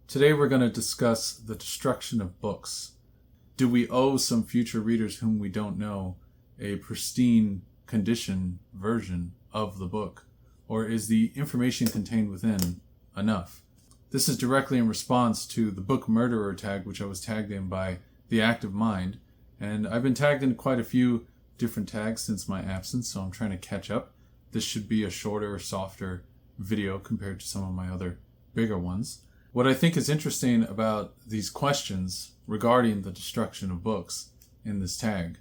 Today we're going to discuss the destruction of books. Do we owe some future readers whom we don't know a pristine condition version of the book? Or is the information contained within enough? This is directly in response to the book murderer tag, which I was tagged in by The Active Mind. And I've been tagged in quite a few different tags since my absence, so I'm trying to catch up. This should be a shorter, softer video compared to some of my other bigger ones. What I think is interesting about these questions regarding the destruction of books in this tag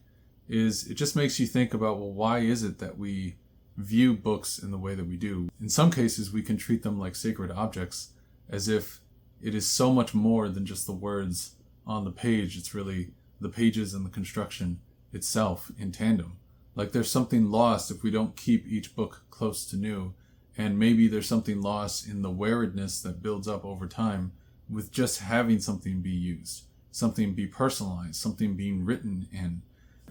is it just makes you think about, well, why is it that we view books in the way that we do? In some cases, we can treat them like sacred objects, as if it is so much more than just the words on the page. It's really the pages and the construction itself in tandem. Like there's something lost if we don't keep each book close to new. And maybe there's something lost in the wearedness that builds up over time with just having something be used, something be personalized, something being written in.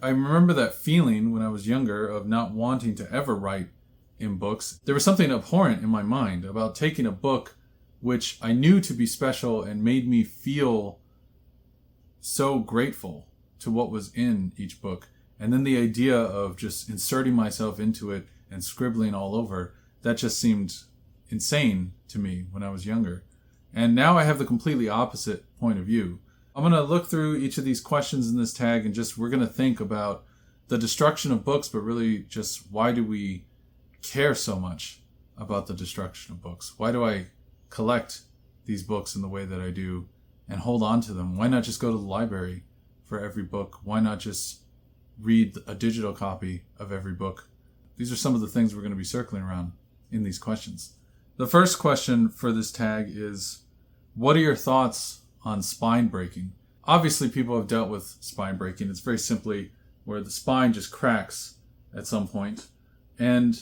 I remember that feeling when I was younger of not wanting to ever write in books. There was something abhorrent in my mind about taking a book which I knew to be special and made me feel so grateful to what was in each book. And then the idea of just inserting myself into it and scribbling all over, that just seemed insane to me when I was younger. And now I have the completely opposite point of view. I'm going to look through each of these questions in this tag and we're going to think about the destruction of books, but really just why do we care so much about the destruction of books? Why do I collect these books in the way that I do and hold on to them? Why not just go to the library for every book? Why not just read a digital copy of every book? These are some of the things we're going to be circling around in these questions. The first question for this tag is, what are your thoughts on spine breaking? Obviously, people have dealt with spine breaking. It's very simply where the spine just cracks at some point. And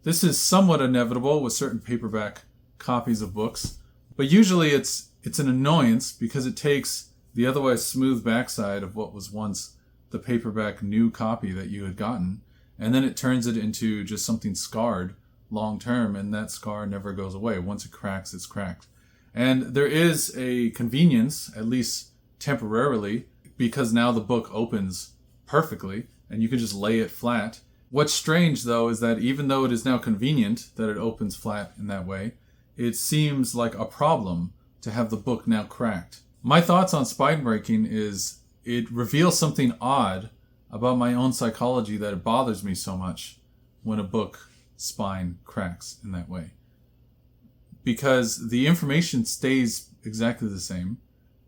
this is somewhat inevitable with certain paperback copies of books. But usually it's an annoyance because it takes the otherwise smooth backside of what was once the paperback new copy that you had gotten, and then it turns it into just something scarred long term, and that scar never goes away. Once it cracks, it's cracked. And there is a convenience, at least temporarily, because now the book opens perfectly and you can just lay it flat. What's strange, though, is that even though it is now convenient that it opens flat in that way, it seems like a problem to have the book now cracked. My thoughts on spine breaking is it reveals something odd about my own psychology, that it bothers me so much when a book spine cracks in that way. Because the information stays exactly the same.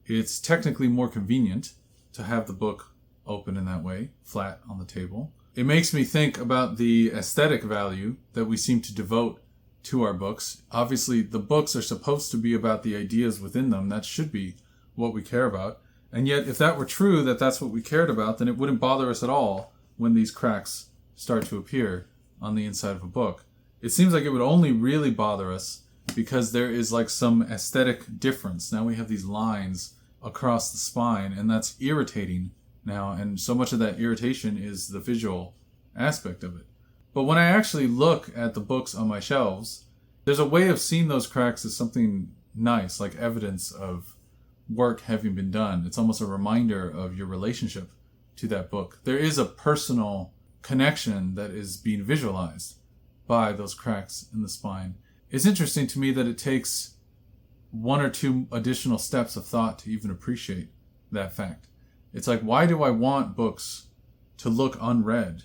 It's technically more convenient to have the book open in that way, flat on the table. It makes me think about the aesthetic value that we seem to devote to our books. Obviously, the books are supposed to be about the ideas within them. That should be what we care about. And yet, if that were true, that that's what we cared about, then it wouldn't bother us at all when these cracks start to appear on the inside of a book. It seems like it would only really bother us because there is like some aesthetic difference. Now we have these lines across the spine, and that's irritating now. And so much of that irritation is the visual aspect of it. But when I actually look at the books on my shelves, there's a way of seeing those cracks as something nice, like evidence of work having been done. It's almost a reminder of your relationship to that book. There is a personal connection that is being visualized by those cracks in the spine. It's interesting to me that it takes one or two additional steps of thought to even appreciate that fact. It's like, why do I want books to look unread?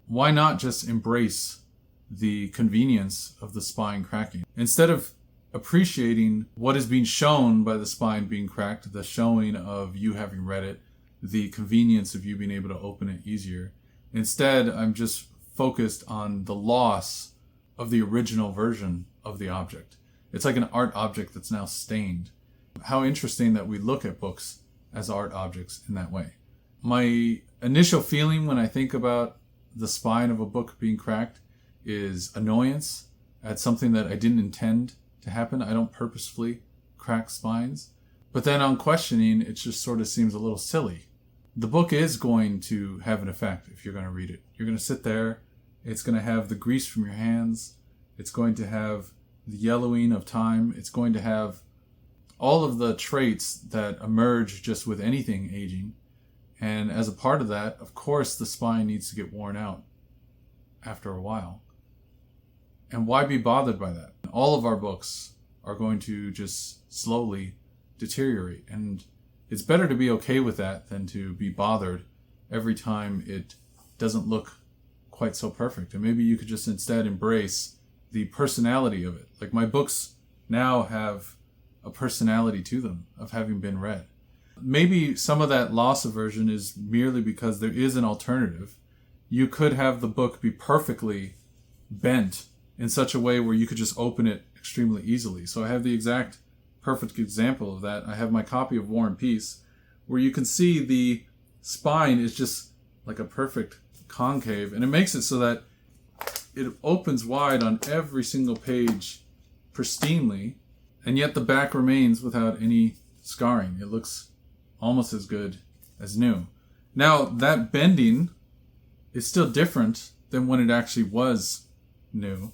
Why not just embrace the convenience of the spine cracking? Instead of appreciating what is being shown by the spine being cracked, the showing of you having read it, the convenience of you being able to open it easier. Instead, I'm just focused on the loss of the original version of the object. It's like an art object that's now stained. How interesting that we look at books as art objects in that way. My initial feeling when I think about the spine of a book being cracked is annoyance at something that I didn't intend to happen. I don't purposefully crack spines. But then on questioning, it just sort of seems a little silly. The book is going to have an effect if you're going to read it. You're going to sit there. It's going to have the grease from your hands. It's going to have the yellowing of time. It's going to have all of the traits that emerge just with anything aging. And as a part of that, of course, the spine needs to get worn out after a while. And why be bothered by that? All of our books are going to just slowly deteriorate. And it's better to be okay with that than to be bothered every time it doesn't look quite so perfect. And maybe you could just instead embrace the personality of it. Like my books now have a personality to them of having been read. Maybe some of that loss aversion is merely because there is an alternative. You could have the book be perfectly bent in such a way where you could just open it extremely easily. So I have the exact perfect example of that. I have my copy of War and Peace, where you can see the spine is just like a perfect concave, and it makes it so that it opens wide on every single page pristinely, and yet the back remains without any scarring. It looks almost as good as new. Now, that bending is still different than when it actually was new,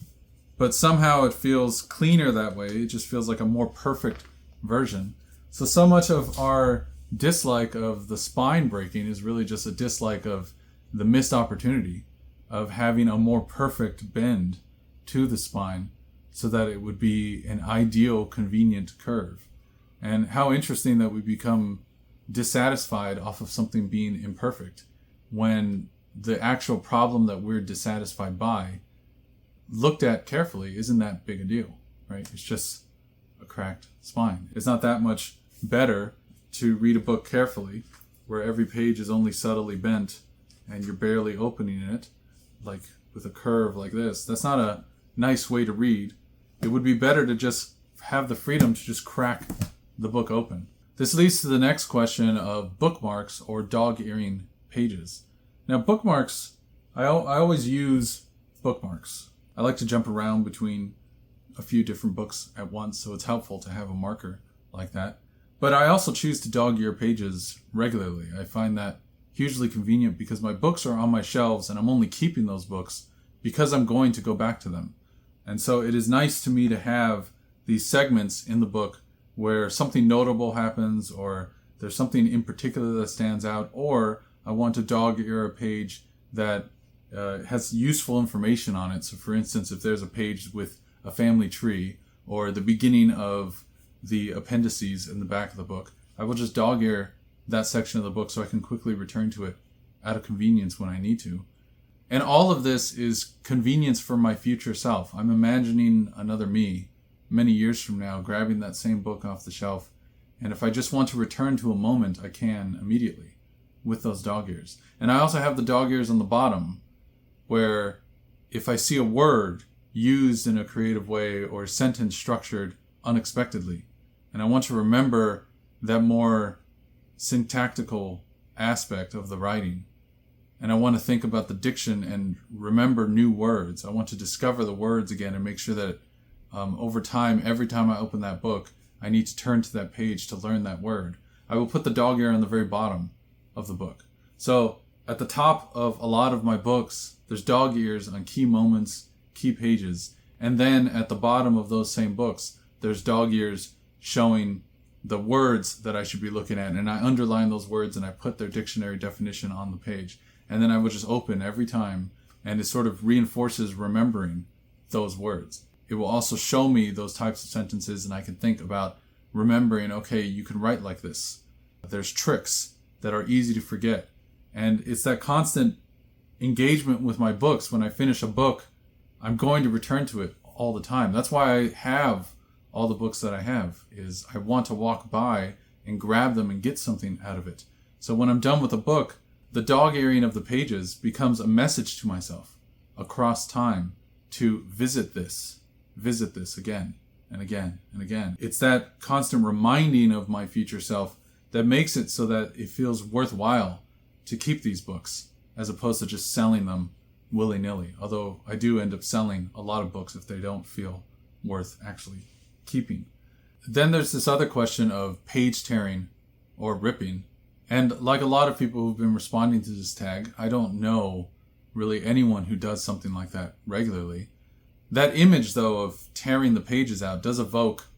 but somehow it feels cleaner that way. It just feels like a more perfect version. So much of our dislike of the spine breaking is really just a dislike of the missed opportunity of having a more perfect bend to the spine so that it would be an ideal, convenient curve. And how interesting that we become dissatisfied off of something being imperfect when the actual problem that we're dissatisfied by, looked at carefully, isn't that big a deal, right? It's just a cracked spine. It's not that much better to read a book carefully where every page is only subtly bent and you're barely opening it, like with a curve like this. That's not a nice way to read. It would be better to just have the freedom to just crack the book open. This leads to the next question of bookmarks or dog-earing pages. Now, bookmarks, I always use bookmarks. I like to jump around between a few different books at once, so it's helpful to have a marker like that. But I also choose to dog-ear pages regularly. I find that hugely convenient because my books are on my shelves and I'm only keeping those books because I'm going to go back to them. And so it is nice to me to have these segments in the book where something notable happens, or there's something in particular that stands out, or I want to dog-ear a page that has useful information on it. So for instance, if there's a page with a family tree or the beginning of the appendices in the back of the book, I will just dog-ear that section of the book so I can quickly return to it out of convenience when I need to. And all of this is convenience for my future self. I'm imagining another me many years from now grabbing that same book off the shelf, and if I just want to return to a moment, I can immediately with those dog ears. And I also have the dog ears on the bottom where if I see a word used in a creative way or a sentence structured unexpectedly, and I want to remember that more syntactical aspect of the writing, and I want to think about the diction and remember new words. I want to discover the words again and make sure that over time, every time I open that book, I need to turn to that page to learn that word. I will put the dog ear on the very bottom of the book. So at the top of a lot of my books, there's dog ears on key moments, key pages. And then at the bottom of those same books, there's dog ears showing the words that I should be looking at. And I underline those words and I put their dictionary definition on the page. And then I will just open every time, and it sort of reinforces remembering those words. It will also show me those types of sentences, and I can think about remembering, okay, you can write like this. There's tricks that are easy to forget. And it's that constant engagement with my books. When I finish a book, I'm going to return to it all the time. That's why I have all the books that I have, is I want to walk by and grab them and get something out of it. So when I'm done with a book, the dog-earing of the pages becomes a message to myself across time to visit this again and again and again. It's that constant reminding of my future self that makes it so that it feels worthwhile to keep these books as opposed to just selling them willy-nilly. Although I do end up selling a lot of books if they don't feel worth actually keeping. Then there's this other question of page tearing or ripping. And like a lot of people who've been responding to this tag, I don't know really anyone who does something like that regularly. That image, though, of tearing the pages out does evoke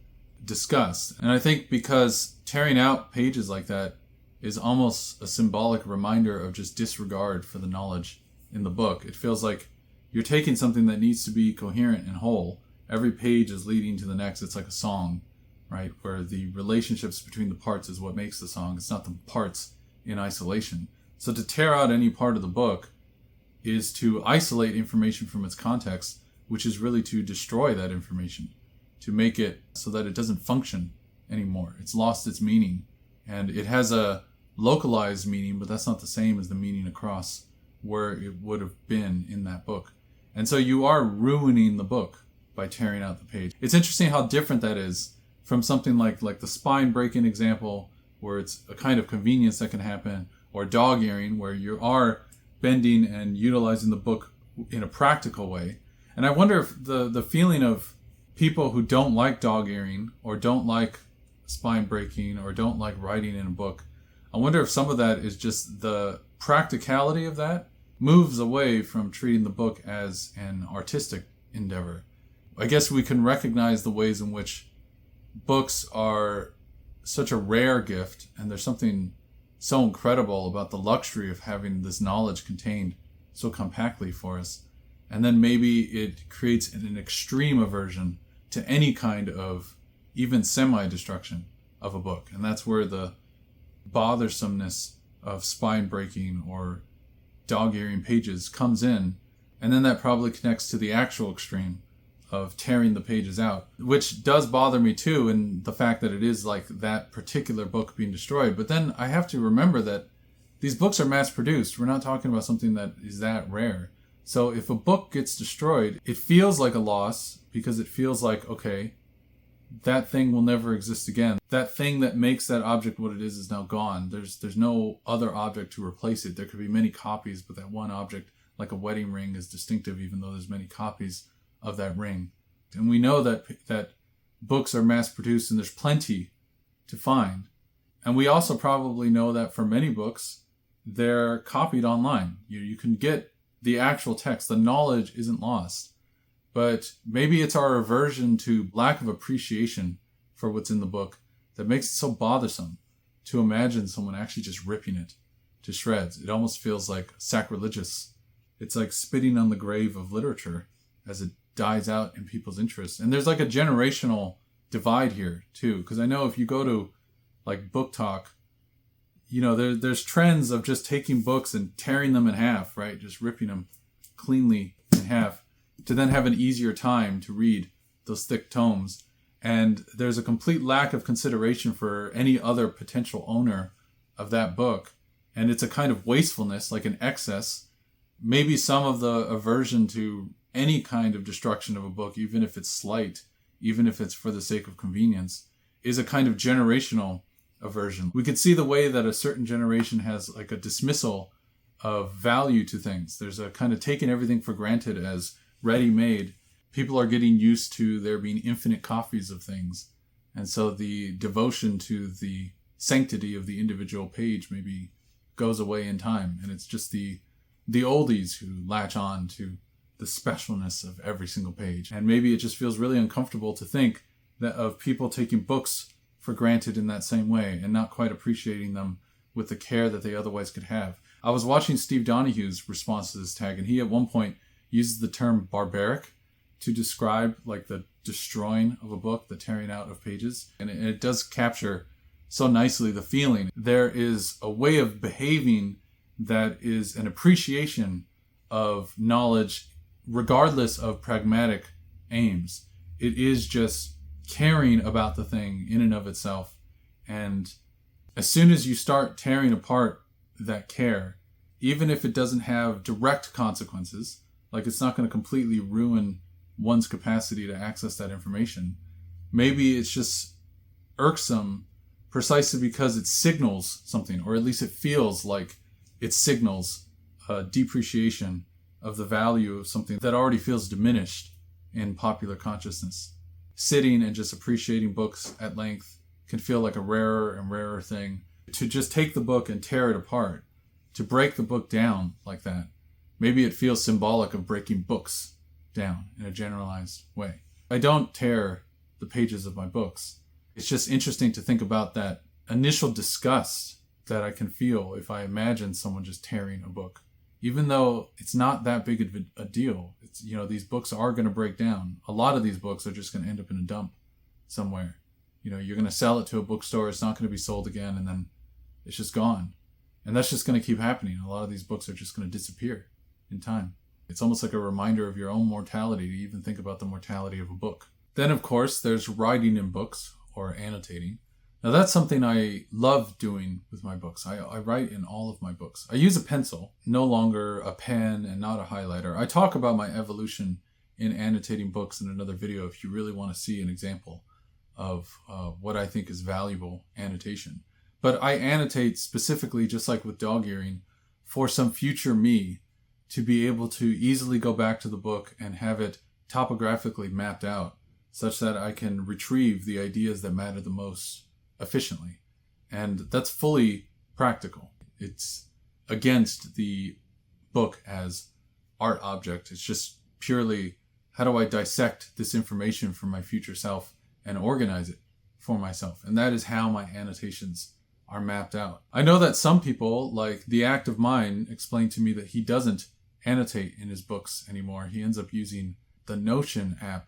discussed. And I think because tearing out pages like that is almost a symbolic reminder of just disregard for the knowledge in the book. It feels like you're taking something that needs to be coherent and whole. Every page is leading to the next. It's like a song, right? Where the relationships between the parts is what makes the song. It's not the parts in isolation. So to tear out any part of the book is to isolate information from its context, which is really to destroy that information, to make it so that it doesn't function anymore. It's lost its meaning, and it has a localized meaning, but that's not the same as the meaning across where it would have been in that book. And so you are ruining the book by tearing out the page. It's interesting how different that is from something like the spine breaking example, where it's a kind of convenience that can happen, or dog earing, where you are bending and utilizing the book in a practical way. And I wonder if the feeling of people who don't like dog earing, or don't like spine breaking, or don't like writing in a book, I wonder if some of that is just the practicality of that moves away from treating the book as an artistic endeavor. I guess we can recognize the ways in which books are such a rare gift, and there's something so incredible about the luxury of having this knowledge contained so compactly for us. And then maybe it creates an extreme aversion to any kind of even semi-destruction of a book. And that's where the bothersomeness of spine breaking or dog-earing pages comes in. And then that probably connects to the actual extreme of tearing the pages out, which does bother me too, in the fact that it is like that particular book being destroyed. But then I have to remember that these books are mass-produced. We're not talking about something that is that rare. So if a book gets destroyed, it feels like a loss, because it feels like, okay, that thing will never exist again. That thing that makes that object what it is now gone. There's no other object to replace it. There could be many copies, but that one object, like a wedding ring, is distinctive even though there's many copies of that ring. And we know that books are mass-produced, and there's plenty to find. And we also probably know that for many books, they're copied online. You can get the actual text. The knowledge isn't lost. But maybe it's our aversion to lack of appreciation for what's in the book that makes it so bothersome to imagine someone actually just ripping it to shreds. It almost feels like sacrilegious. It's like spitting on the grave of literature as it dies out in people's interest. And there's like a generational divide here too, because I know if you go to like Book Talk, there's trends of just taking books and tearing them in half, right? Just ripping them cleanly in half to then have an easier time to read those thick tomes. And there's a complete lack of consideration for any other potential owner of that book. And it's a kind of wastefulness, like an excess. Maybe some of the aversion to any kind of destruction of a book, even if it's slight, even if it's for the sake of convenience, is a kind of generational aversion. We could see the way that a certain generation has like a dismissal of value to things. There's a kind of taking everything for granted as ready-made. People are getting used to there being infinite copies of things. And so the devotion to the sanctity of the individual page maybe goes away in time. And it's just the oldies who latch on to the specialness of every single page. And maybe it just feels really uncomfortable to think that of people taking books for granted in that same way and not quite appreciating them with the care that they otherwise could have. I was watching Steve Donahue's response to this tag, and he at one point uses the term barbaric to describe like the destroying of a book, the tearing out of pages. And it does capture so nicely the feeling. There is a way of behaving that is an appreciation of knowledge regardless of pragmatic aims. It is just caring about the thing in and of itself. And as soon as you start tearing apart that care, even if it doesn't have direct consequences, like it's not going to completely ruin one's capacity to access that information, maybe it's just irksome precisely because it signals something, or at least it feels like it signals a depreciation of the value of something that already feels diminished in popular consciousness. Sitting and just appreciating books at length can feel like a rarer and rarer thing. To just take the book and tear it apart, to break the book down like that, maybe it feels symbolic of breaking books down in a generalized way. I don't tear the pages of my books. It's just interesting to think about that initial disgust that I can feel if I imagine someone just tearing a book. Even though it's not that big of a deal. It's, these books are going to break down. A lot of these books are just going to end up in a dump somewhere. You're going to sell it to a bookstore. It's not going to be sold again. And then it's just gone. And that's just going to keep happening. A lot of these books are just going to disappear in time. It's almost like a reminder of your own mortality to even think about the mortality of a book. Then, of course, there's writing in books or annotating. Now, that's something I love doing with my books. I write in all of my books. I use a pencil, no longer a pen and not a highlighter. I talk about my evolution in annotating books in another video if you really want to see an example of what I think is valuable annotation. But I annotate specifically, just like with Dogearing, for some future me to be able to easily go back to the book and have it topographically mapped out such that I can retrieve the ideas that matter the most efficiently. And that's fully practical. It's against the book as art object. It's just purely, how do I dissect this information for my future self and organize it for myself? And that is how my annotations are mapped out. I know that some people, like The Act of Mine, explained to me that he doesn't annotate in his books anymore. He ends up using the Notion app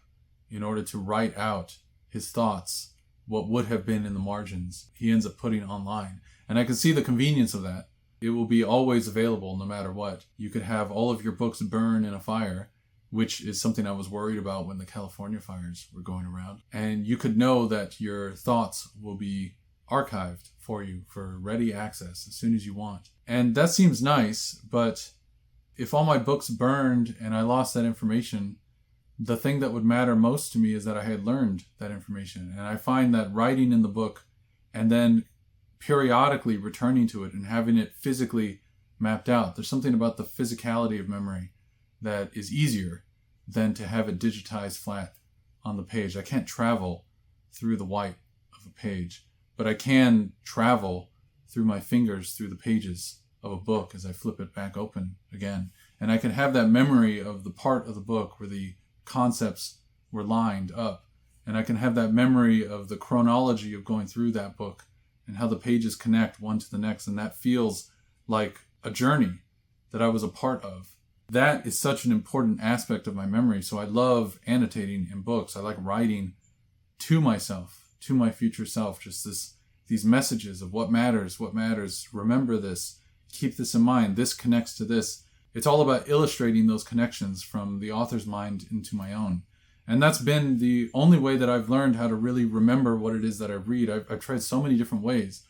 in order to write out his thoughts, what would have been in the margins. He ends up putting online. And I can see the convenience of that. It will be always available no matter what. You could have all of your books burn in a fire, which is something I was worried about when the California fires were going around. And you could know that your thoughts will be archived for you for ready access as soon as you want. And that seems nice, but if all my books burned and I lost that information, the thing that would matter most to me is that I had learned that information. And I find that writing in the book and then periodically returning to it and having it physically mapped out, there's something about the physicality of memory that is easier than to have it digitized flat on the page. I can't travel through the white of a page, but I can travel through my fingers through the pages of a book as I flip it back open again. And I can have that memory of the part of the book where the concepts were lined up. And I can have that memory of the chronology of going through that book and how the pages connect one to the next. And that feels like a journey that I was a part of. That is such an important aspect of my memory. So I love annotating in books. I like writing to myself, to my future self, just these messages of what matters, remember this, keep this in mind, this connects to this. It's all about illustrating those connections from the author's mind into my own. And that's been the only way that I've learned how to really remember what it is that I read. I've tried so many different ways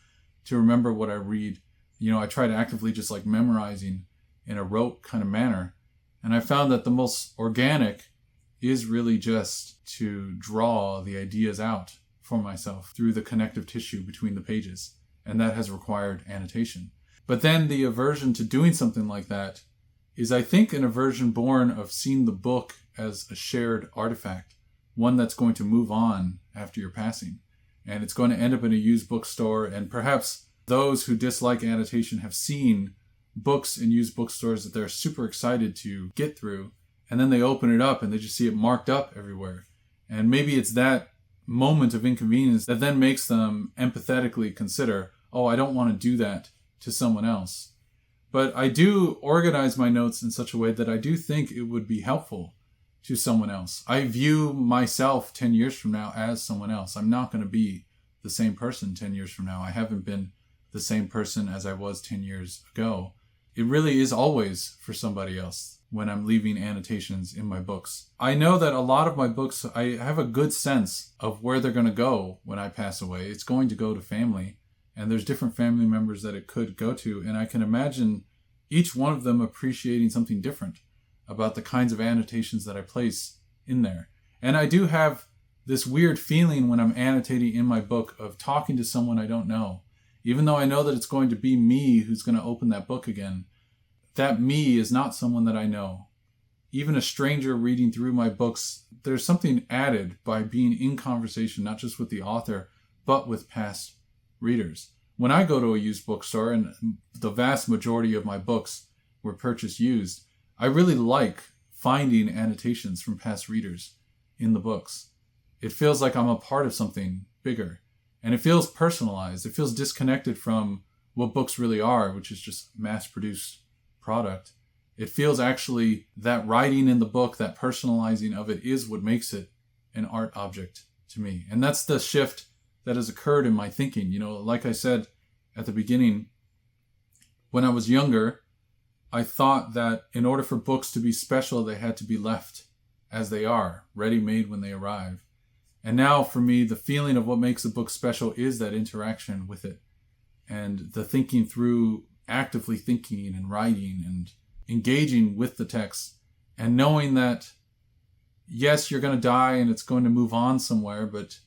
to remember what I read. I tried actively just like memorizing in a rote kind of manner. And I found that the most organic is really just to draw the ideas out for myself through the connective tissue between the pages. And that has required annotation. But then the aversion to doing something like that is, I think, an aversion born of seeing the book as a shared artifact, one that's going to move on after your passing. And it's going to end up in a used bookstore. And perhaps those who dislike annotation have seen books in used bookstores that they're super excited to get through. And then they open it up and they just see it marked up everywhere. And maybe it's that moment of inconvenience that then makes them empathetically consider, oh, I don't want to do that to someone else. But I do organize my notes in such a way that I do think it would be helpful to someone else. I view myself 10 years from now as someone else. I'm not going to be the same person 10 years from now. I haven't been the same person as I was 10 years ago. It really is always for somebody else when I'm leaving annotations in my books. I know that a lot of my books, I have a good sense of where they're going to go when I pass away. It's going to go to family. And there's different family members that it could go to. And I can imagine each one of them appreciating something different about the kinds of annotations that I place in there. And I do have this weird feeling when I'm annotating in my book of talking to someone I don't know. Even though I know that it's going to be me who's going to open that book again, that me is not someone that I know. Even a stranger reading through my books, there's something added by being in conversation, not just with the author, but with past readers. When I go to a used bookstore, and the vast majority of my books were purchased used, I really like finding annotations from past readers in the books. It feels like I'm a part of something bigger. And it feels personalized. It feels disconnected from what books really are, which is just mass-produced product. It feels actually that writing in the book, that personalizing of it is what makes it an art object to me. And that's the shift that has occurred in my thinking. You know, like I said at the beginning, when I was younger, I thought that in order for books to be special, they had to be left as they are, ready-made when they arrive. And now for me, the feeling of what makes a book special is that interaction with it and the thinking through, actively thinking and writing and engaging with the text and knowing that, yes, you're going to die and it's going to move on somewhere, but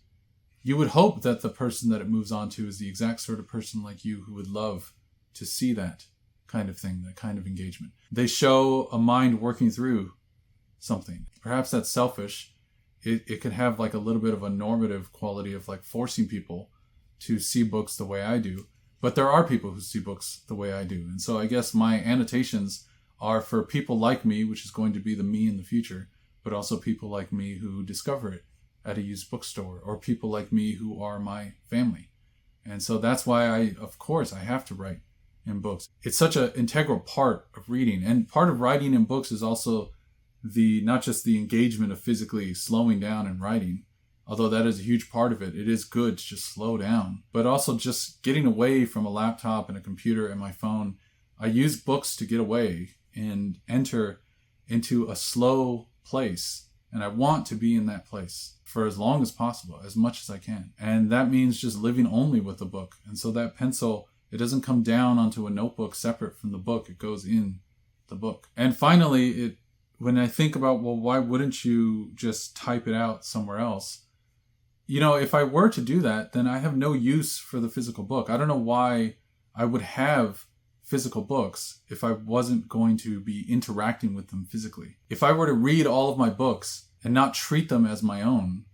you would hope that the person that it moves on to is the exact sort of person like you who would love to see that kind of thing, that kind of engagement. They show a mind working through something. Perhaps that's selfish. It could have like a little bit of a normative quality of like forcing people to see books the way I do. But there are people who see books the way I do. And so I guess my annotations are for people like me, which is going to be the me in the future, but also people like me who discover it at a used bookstore, or people like me who are my family. And so that's why of course, I have to write in books. It's such an integral part of reading. And part of writing in books is also not just the engagement of physically slowing down and writing, although that is a huge part of it. It is good to just slow down, but also just getting away from a laptop and a computer and my phone. I use books to get away and enter into a slow place. And I want to be in that place for as long as possible, as much as I can. And that means just living only with the book. And so that pencil, it doesn't come down onto a notebook separate from the book. It goes in the book. And finally, when I think about, well, why wouldn't you just type it out somewhere else? You know, if I were to do that, then I have no use for the physical book. I don't know why I would have physical books if I wasn't going to be interacting with them physically. If I were to read all of my books and not treat them as my own,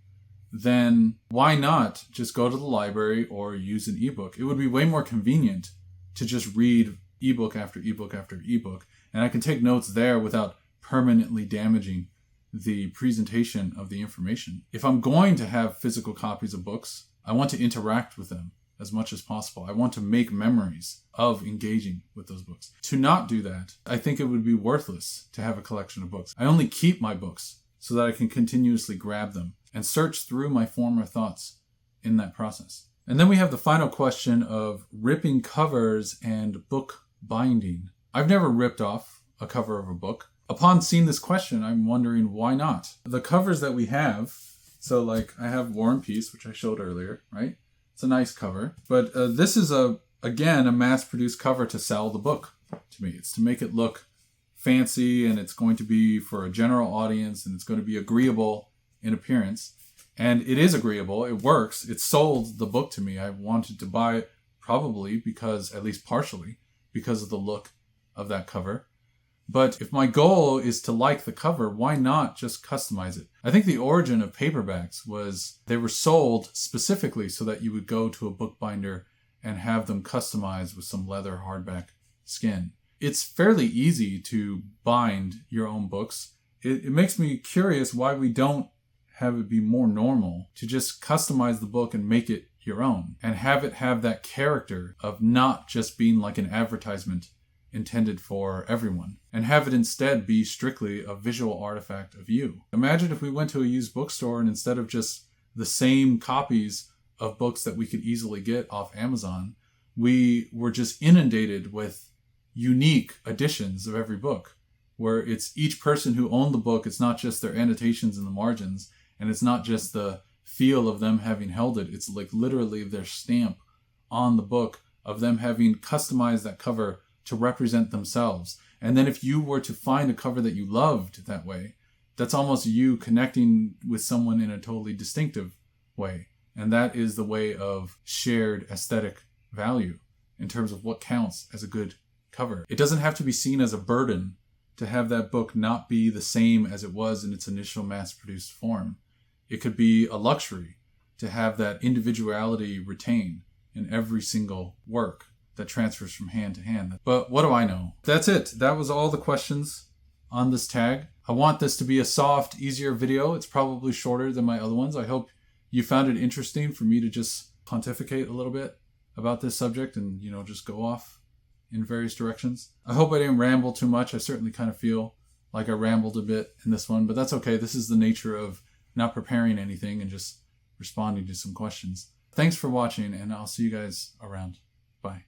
then why not just go to the library or use an ebook? It would be way more convenient to just read ebook after ebook after ebook. And I can take notes there without permanently damaging the presentation of the information. If I'm going to have physical copies of books, I want to interact with them as much as possible. I want to make memories of engaging with those books. To not do that, I think it would be worthless to have a collection of books. I only keep my books so that I can continuously grab them and search through my former thoughts in that process. And then we have the final question of ripping covers and book binding. I've never ripped off a cover of a book. Upon seeing this question, I'm wondering why not? The covers that we have, so like I have War and Peace, which I showed earlier, right? It's a nice cover. But this is, again, a mass-produced cover to sell the book to me. It's to make it look fancy, and it's going to be for a general audience, and it's going to be agreeable in appearance. And it is agreeable. It works. It sold the book to me. I wanted to buy it probably because, at least partially, because of the look of that cover. But if my goal is to like the cover, why not just customize it? I think the origin of paperbacks was they were sold specifically so that you would go to a bookbinder and have them customized with some leather hardback skin. It's fairly easy to bind your own books. It makes me curious why we don't have it be more normal to just customize the book and make it your own and have it have that character of not just being like an advertisement intended for everyone, and have it instead be strictly a visual artifact of you. Imagine if we went to a used bookstore and instead of just the same copies of books that we could easily get off Amazon, we were just inundated with unique editions of every book, where it's each person who owned the book. It's not just their annotations in the margins, and it's not just the feel of them having held it. It's like literally their stamp on the book of them having customized that cover to represent themselves. And then if you were to find a cover that you loved that way, that's almost you connecting with someone in a totally distinctive way. And that is the way of shared aesthetic value in terms of what counts as a good cover. It doesn't have to be seen as a burden to have that book not be the same as it was in its initial mass-produced form. It could be a luxury to have that individuality retained in every single work that transfers from hand to hand. But what do I know? That's it. That was all the questions on this tag. I want this to be a soft, easier video. It's probably shorter than my other ones. I hope you found it interesting for me to just pontificate a little bit about this subject and, just go off in various directions. I hope I didn't ramble too much. I certainly kind of feel like I rambled a bit in this one, but that's okay. This is the nature of not preparing anything and just responding to some questions. Thanks for watching, and I'll see you guys around. Bye.